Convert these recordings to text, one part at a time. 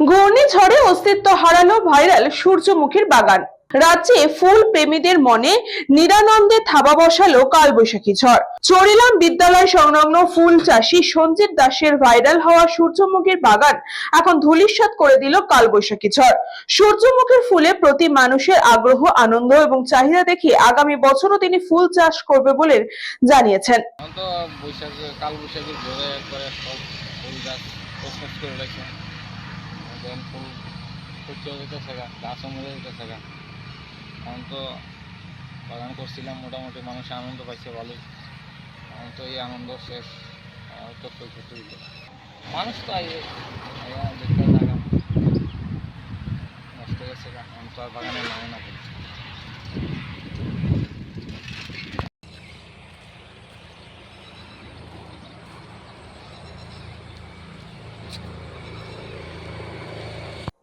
ঘূর্ণিঝড়ে অস্তিত্ব হারালো ভাইরাল সূর্যমুখীর বাগান। রাজ্যে ফুল প্রেমীদের মনে নিরানন্দে থাবা বসালো কালবৈশাখী ঝড়। চরিলাম বিদ্যালয় সংলগ্ন ফুল চাষী সঞ্জিত দাসের ভাইরাল হওয়া সূর্যমুখীর বাগান এখন ধূলিসাৎ করে দিল কালবৈশাখী ঝড়। সূর্যমুখীর ফুলে প্রতি মানুষের আগ্রহ, আনন্দ এবং চাহিদা দেখে আগামী বছরও তিনি ফুল চাষ করবে বলে জানিয়েছেন। এখন তো বাগান করছিলাম, মোটামুটি মানুষ আনন্দ পাইছে ভালোই। এখন তো এই আনন্দ শেষ, তো মানুষ তো দেখতে থাকা নষ্ট গেছে, এখন তো আর বাগানে নামে না।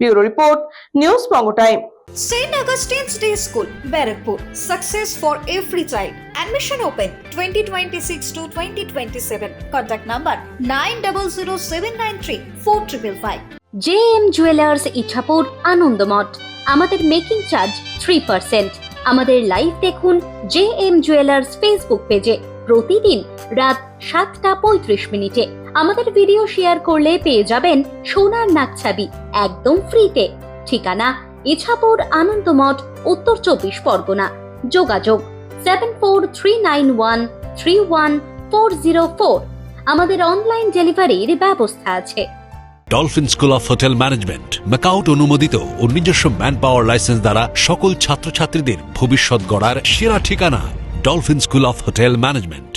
Bureau Report, News Bongo Time. St. Augustine's Day School, Barakpur. Success for every child. Admission open 2026 to 2027. Contact number 9007934555. JM Jewelers Ichapur Anandamath. আমাদের মেকিং চার্জ 3%। আমাদের লাইভ দেখুন JM Jewelers ফেসবুক পেজে প্রতিদিন রাত 7:35 আমাদের ভিডিও শেয়ার করলে পেয়ে যাবেন সোনার নাকছাবি একদম ফ্রিতে। ঠিকানা ইছাপুর আনন্দমঠ, উত্তর 24 পরগনা। যোগাযোগ 7439131404। আমাদের অনলাইন ডেলিভারির ব্যবস্থা আছে। Dolphin school of hotel management MAKAUT অনুমোদিত ও নিজস্ব ম্যান পাওয়ার লাইসেন্স দ্বারা সকল ছাত্রছাত্রীদের ভবিষ্যৎ গড়ার সেরা ঠিকানা dolphin school of hotel management.